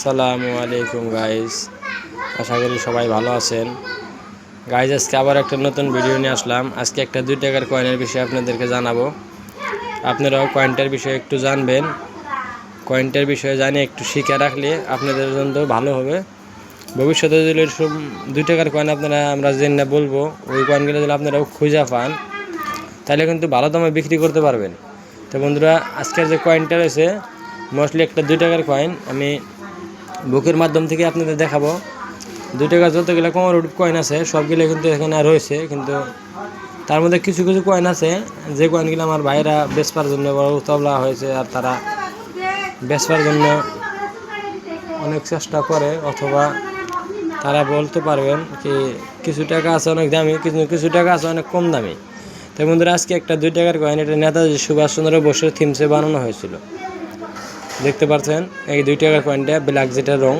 আসসালামু আলাইকুম গাইস, আশা করি সবাই ভালো আছেন। গাইস, আজকে আবার একটা নতুন ভিডিও নিয়ে আসলাম। আজকে একটা 2 টাকার কয়েনের বিষয়ে আপনাদেরকে জানাবো। আপনারাও কয়েনটার বিষয়ে একটু জানবেন। কয়েনটার বিষয়ে জানে একটু শিখে রাখলে আপনাদের জন্য ভালো হবে। ভবিষ্যতে যদি 2 টাকার কয়েন আমরা জেনে বলবো, ওই কয়েনগুলো যদি আপনারাও খুঁজে পান তাহলে কিন্তু ভালো দামে বিক্রি করতে পারবেন। তো বন্ধুরা, আজকের যে কয়েনটা রয়েছে মোস্টলি একটা 2 টাকার কয়েন। আমি বুকের মাধ্যম থেকে আপনাদের দেখাবো। 2 টাকা যতগুলো কমোডিটি কয়েন আছে সবগুলো কিন্তু এখানে রয়েছে, কিন্তু তার মধ্যে কিছু কিছু কয়েন আছে যে কয়েনগুলো আমার ভাইরা বেচবার জন্য বড় উতলা হয়েছে, আর তারা বেচবার জন্য অনেক চেষ্টা করে, অথবা তারা বলতে পারবেন কি কিছু টাকা আছে অনেক দামি, কিছু টাকা আছে অনেক কম দামি। তো বন্ধুরা, আজকে একটা 2 টাকার কয়েন, এটা নেতাজি সুভাষচন্দ্র বোসের থিমসে বানানো হয়েছিল। দেখতে পাচ্ছেন এই 2 টাকার কয়েনটা ব্ল্যাক, যেটা রং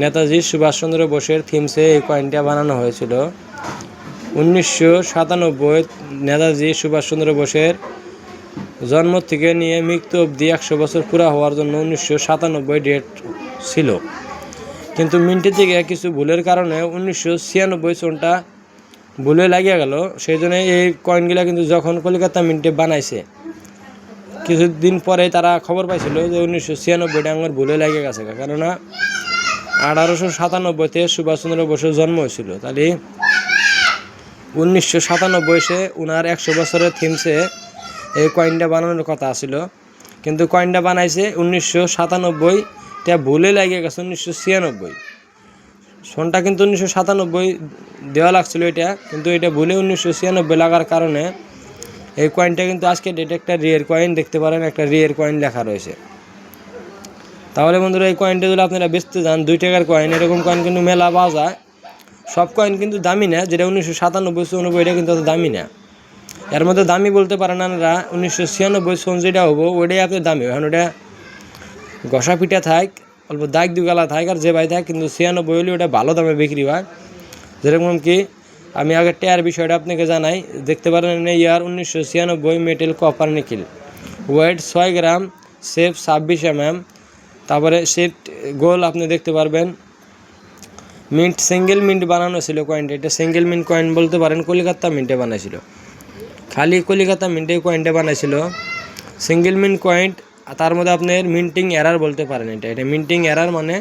নেতাজি সুভাষচন্দ্র বোসের থিমসে এই কয়েনটা বানানো হয়েছিল 1997। নেতাজি সুভাষচন্দ্র বোসের জন্ম থেকে নিয়ে মৃত্যু অবধি 100 বছর পুরা হওয়ার জন্য 1997 ডেট ছিল, কিন্তু মিন্টের থেকে কিছু ভুলের কারণে 1996 সনটা ভুলে লাগিয়ে গেল। সেই জন্য এই কয়েনগুলো কিন্তু যখন কলকাতা মিন্টে বানাইছে কিছুদিন পরে তারা খবর পাইছিল যে 1996 আমার ভুলে লাগে গেছে, কেননা 1897-তে সুভাষচন্দ্র বোসের জন্ম হয়েছিল। তাহলে 1997 উনার 100 বছরের থিমসে এই কয়েনটা বানানোর কথা ছিল, কিন্তু কয়েনটা বানাইছে 1997, এটা ভুলে লাগে গেছে 1996 সনটা, কিন্তু 1997 দেওয়া লাগছিল এটা, কিন্তু এটা ভুলে 1996 লাগার কারণে এই কয়েনটা কিন্তু আজকে ডেটে একটা রিয়ের কয়েন দেখতে পারেন, একটা রিয়ের কয়েন লেখা রয়েছে। তাহলে বন্ধুরা, এই কয়েনটা যদি আপনারা বেচতে যান 2 টাকার কয়েন, এরকম কয়েন কিন্তু মেলা পাওয়া যায়। সব কয়েন কিন্তু দামি না, যেটা 1997 এটা কিন্তু অত দামি না। এর মধ্যে দামি বলতে পারেন আপনারা 1996 সন যেটা হবো ওইটাই আপনার দামি, কারণ ওটা ঘষা পিঠা থাক, অল্প দাগ দুগালা থাক, আর যে ভাই থাক, কিন্তু 96 হলে ওটা ভালো দামে বিক্রি হয়। যেরকম কি আমি আগে টেয়ার বিষয়টা আপনাকে জানাই। দেখতে পারেন ইয়ার 1996 মেটেল কপার নিকেল, ওয়েট 6 গ্রাম, শেপ 26 mm, তারপরে শিফট গোল আপনি দেখতে পারবেন। মিন্ট সিঙ্গেল মিন্ট বানানো ছিল কয়েনটা, এটা সিঙ্গেল মিন্ট কয়েন বলতে পারেন, কলিকাতা মিন্টে বানাইছিল, খালি কলিকাতা মিন্টে কয়েনটা বানাইছিল সিঙ্গেল মিন্ট কয়েন। তার মধ্যে আপনার মিন্টিং এরার বলতে পারেন, এটা মিন্টিং এরার মানে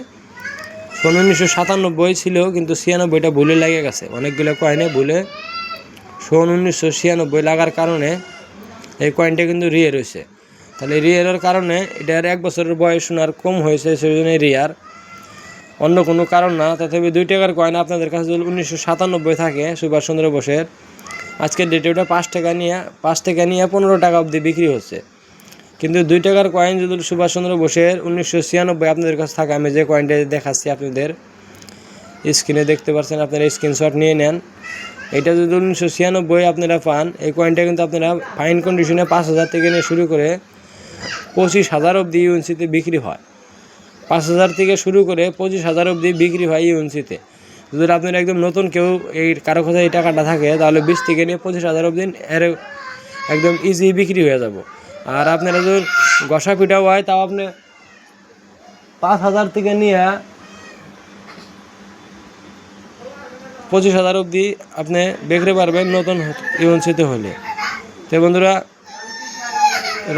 1997 ছিল, কিন্তু 96টা ভুলে লেগে গেছে। অনেকগুলো কয়েনে ভুলে 1996 লাগার কারণে এই কয়েনটা কিন্তু রিয়ে রয়েছে। তাহলে রিয়ারের কারণে এটার 1 বছরের বয়স ওনার কম হয়েছে, সেই জন্য রিয়ার, অন্য কোনো কারণ না। তথাপি 2 টাকার কয়েন আপনাদের কাছে যদি 1997 থাকে সুভাষচন্দ্র বোসের, আজকের ডেটে ওটা 5 টাকা নিয়ে 15 টাকা অবধি বিক্রি হচ্ছে। কিন্তু 2 টাকার কয়েন যদি সুভাষচন্দ্র বোসের 1996 আপনাদের কাছে থাকে, আমি যে কয়েনটা দেখাচ্ছি আপনাদের স্ক্রিনে দেখতে পাচ্ছেন, আপনারা স্ক্রিনশট নিয়ে নেন। এটা যদি 1996 আপনারা পান, এই কয়েনটা কিন্তু আপনারা ফাইন কন্ডিশনে 5000 থেকে নিয়ে শুরু করে 25,000 অবধি ইউএনসিতে বিক্রি হয়। 5000 থেকে শুরু করে 25,000 অবধি বিক্রি হয় ইউএনসিতে। যদি আপনার একদম নতুন কেউ এই কারো কথা এই টাকাটা থাকে, তাহলে 20 থেকে নিয়ে 25,000 অবধি এর একদম ইজি বিক্রি হয়ে যাব। আর আপনারা যদি ঘষা পিঠাও হয়, তাও আপনি 5,000 থেকে নিয়ে 25,000 অবধি আপনি বিক্রি পারবেন নতুন ইউএনসিতে হলে। তো বন্ধুরা,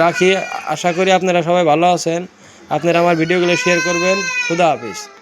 রাখি, আশা করি আপনারা সবাই ভালো আছেন। আপনারা আমার ভিডিওগুলো শেয়ার করবেন। খুদা হাফেজ।